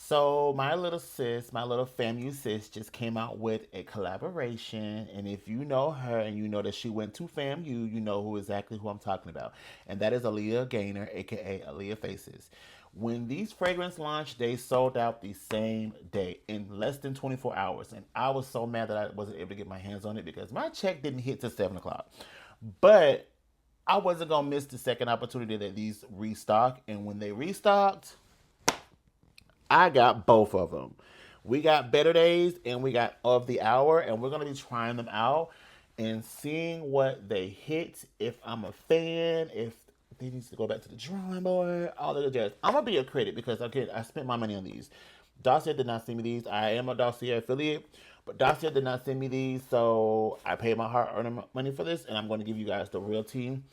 So my little sis, my little FAMU sis, just came out with a collaboration, and if you know her and you know that she went to FAMU, you know who I'm talking about, and that is Aaliyah Gaynor, aka Aaliyah Faces. When these fragrance launched, they sold out the same day in less than 24 hours, and I was so mad that I wasn't able to get my hands on it because my check didn't hit till 7 o'clock. But I wasn't gonna miss the second opportunity that these restock, and when they restocked, I got both of them. We got Better Days and we got Of the Hour, and we're gonna be trying them out and seeing what they hit. If I'm a fan, if they need to go back to the drawing board, all of the jazz. I'm gonna be a critic because again, I spent my money on these. Dossier did not send me these. I am a Dossier affiliate, but Dossier did not send me these, so I paid my hard-earned money for this, and I'm going to give you guys the real team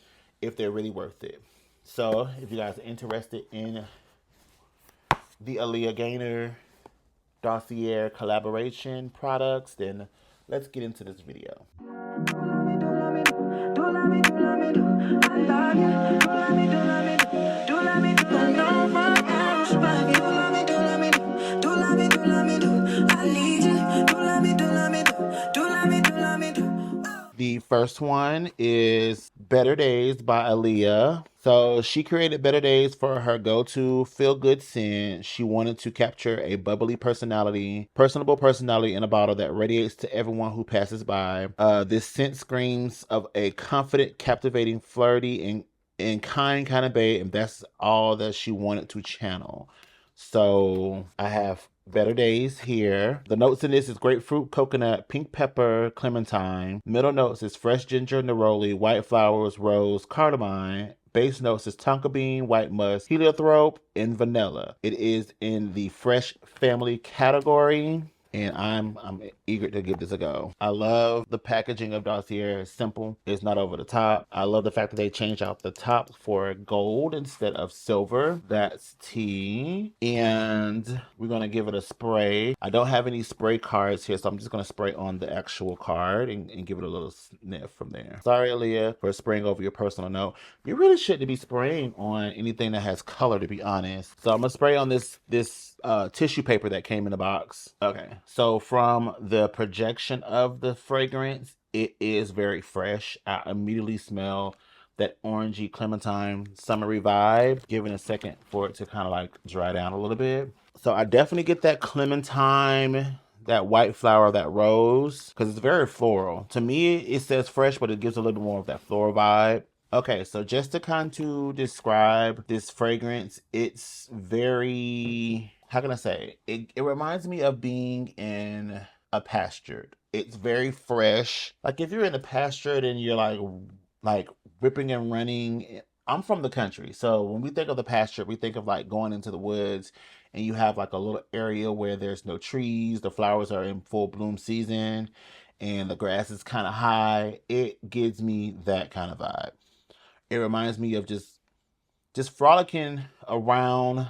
if they're really worth it. So, if you guys are interested in the Aaliyah Gaynor Dossier collaboration products, then let's get into this video. The first one is Better Days by Aaliyah. So she created Better Days for her go-to feel-good scent. She wanted to capture a bubbly personality, personable personality in a bottle that radiates to everyone who passes by. This scent screams of a confident, captivating, flirty, and kind of babe, and that's all that she wanted to channel. So I have Better Days here. The notes in this is grapefruit, coconut, pink pepper, clementine. Middle notes is fresh ginger, neroli, white flowers, rose, cardamom. Base notes is tonka bean, white musk, heliotrope, and vanilla. It is in the fresh family category, and I'm eager to give this a go. I love the packaging of Dossier. It's simple. It's not over the top. I love the fact that they changed out the top for gold instead of silver. That's T. And we're going to give it a spray. I don't have any spray cards here, so I'm just going to spray on the actual card and give it a little sniff from there. Sorry, Aaliyah, for spraying over your personal note. You really shouldn't be spraying on anything that has color, to be honest. So I'm going to spray on this tissue paper that came in the box. Okay, so from the projection of the fragrance, it is very fresh. I immediately smell that orangey clementine summery vibe. Giving a second for it to kind of like dry down a little bit. So I definitely get that clementine, that white flower, that rose, because it's very floral. To me, it says fresh, but it gives a little more of that floral vibe. Okay, so just to kind of describe this fragrance, it's very, how can I say? It reminds me of being in a pastured. It's very fresh. Like if you're in a pastured and you're like ripping and running. I'm from the country, so when we think of the pasture, we think of like going into the woods and you have like a little area where there's no trees, the flowers are in full bloom season, and the grass is kind of high. It gives me that kind of vibe. It reminds me of just frolicking around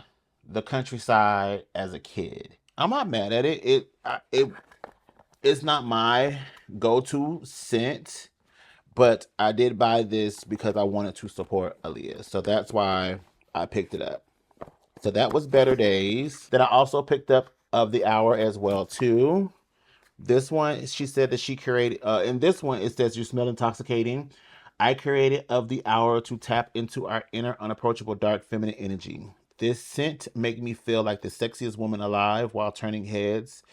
the countryside as a kid. I'm not mad at it. It's not my go-to scent, but I did buy this because I wanted to support Aaliyah. So that's why I picked it up. So that was Better Days. Then I also picked up Of the Hour as well too. This one, she said that she created, in this one, it says you smell intoxicating. I created Of the Hour to tap into our inner, unapproachable, dark, feminine energy. This scent make me feel like the sexiest woman alive while turning heads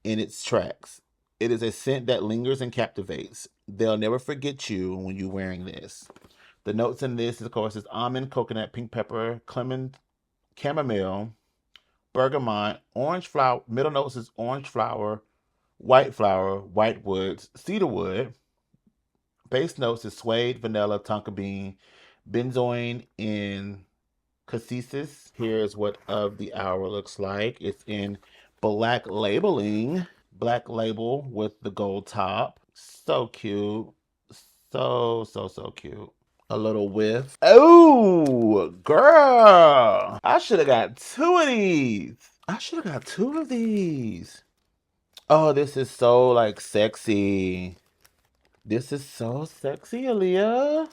in its tracks. It is a scent that lingers and captivates. They'll never forget you when you're wearing this. The notes in this, of course, is almond, coconut, pink pepper, clement, chamomile, bergamot, orange flower. Middle notes is orange flower, white woods, cedar wood. Base notes is suede, vanilla, tonka bean, benzoin, and cassis. Here's what Of the Hour looks like. It's in black labeling. Black label with the gold top. So cute. So cute. A little whiff. Oh, girl. I should have got two of these. I should have got two of these. Oh, this is so like sexy. This is so sexy, Aaliyah.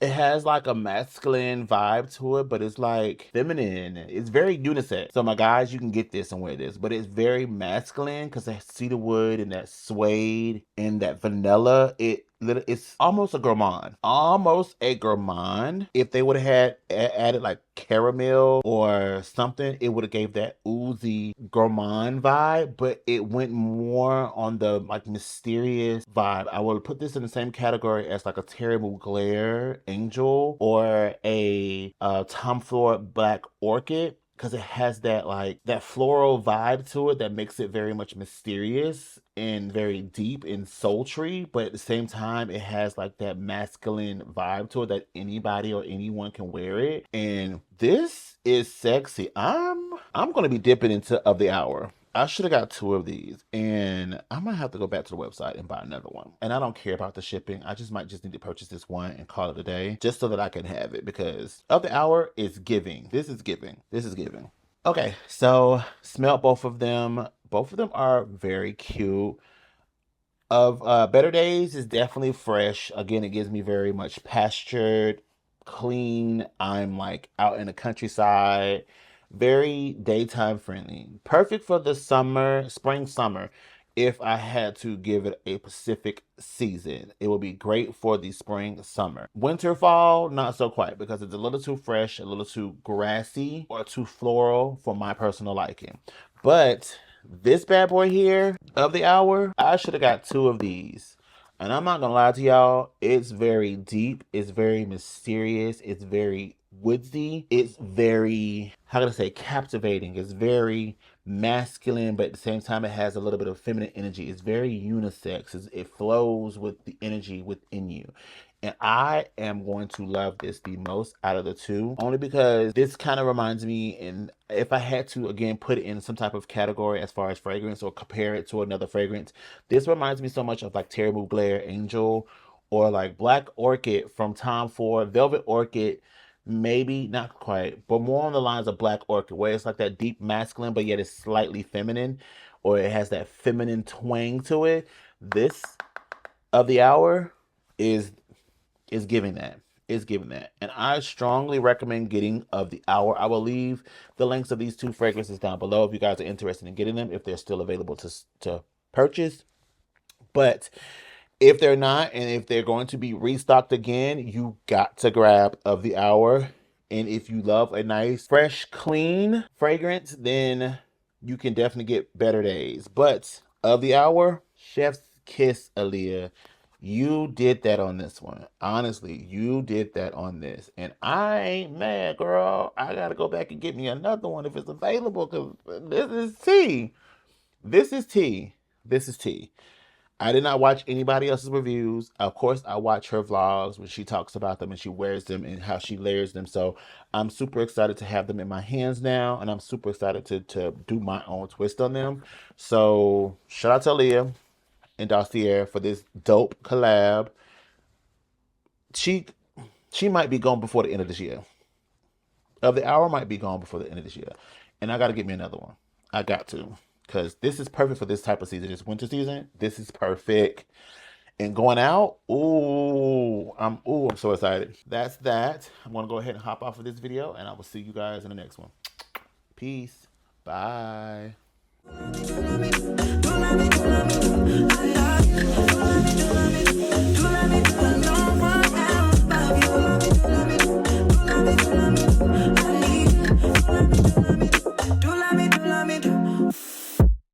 It has like a masculine vibe to it, but it's like feminine. It's very unisex. So my guys, you can get this and wear this, but it's very masculine because that cedar wood and that suede and that vanilla. It's almost a gourmand. Almost a gourmand. If they would have had added like caramel or something, it would have gave that oozy gourmand vibe, but it went more on the like mysterious vibe. I would put this in the same category as like a Terry Mugler Angel or a Tom Ford Black Orchid, because it has that like that floral vibe to it that makes it very much mysterious and very deep and sultry, but at the same time it has like that masculine vibe to it that anybody or anyone can wear it. And this is sexy. I'm gonna be dipping into Of the Hour. I should have got 2 of these, and I might have to go back to the website and buy another one. And I don't care about the shipping. I might just need to purchase this one and call it a day, just so that I can have it, because Of the Hour is giving. This is giving. This is giving. Okay, so smell both of them. Both of them are very cute. Of Better Days is definitely fresh. Again, it gives me very much pastured, clean. I'm like out in the countryside. Very daytime friendly. Perfect for the summer, spring, summer. If I had to give it a specific season, it would be great for the spring, summer. Winter, fall, not so quite, because it's a little too fresh, a little too grassy, or too floral for my personal liking. But this bad boy here, Of the Hour, I should have got 2 of these. And I'm not gonna lie to y'all, it's very deep, it's very mysterious, it's very woodsy, it's very, how can I say, captivating. It's very masculine, but at the same time it has a little bit of feminine energy. It's very unisex. It flows with the energy within you. And I am going to love this the most out of the 2, only because this kind of reminds me, and if I had to, again, put it in some type of category as far as fragrance or compare it to another fragrance, this reminds me so much of like Terry Mugler Angel, or like Black Orchid from Tom Ford, Velvet Orchid, maybe not quite, but more on the lines of Black Orchid, where it's like that deep masculine, but yet it's slightly feminine, or it has that feminine twang to it. This Of the Hour is giving that. Is giving that. And I strongly recommend getting Of the Hour. I will leave the links of these 2 fragrances down below if you guys are interested in getting them, if they're still available to purchase. But if they're not, and if they're going to be restocked again, you got to grab Of the Hour. And if you love a nice, fresh, clean fragrance, then you can definitely get Better Days. But Of the Hour, chef's kiss, Aaliyah. You did that on this one. Honestly, you did that on this. And I ain't mad, girl. I got to go back and get me another one if it's available, because this is tea. This is tea. This is tea. I did not watch anybody else's reviews. Of course, I watch her vlogs when she talks about them and she wears them and how she layers them. So I'm super excited to have them in my hands now. And I'm super excited to do my own twist on them. So shout out to Aaliyah and Dossier for this dope collab. She might be gone before the end of this year. Of the Hour might be gone before the end of this year. And I got to get me another one. I got to. Because this is perfect for this type of season. This winter season, this is perfect. And going out, I'm so excited. That's that. I'm going to go ahead and hop off of this video, and I will see you guys in the next one. Peace. Bye.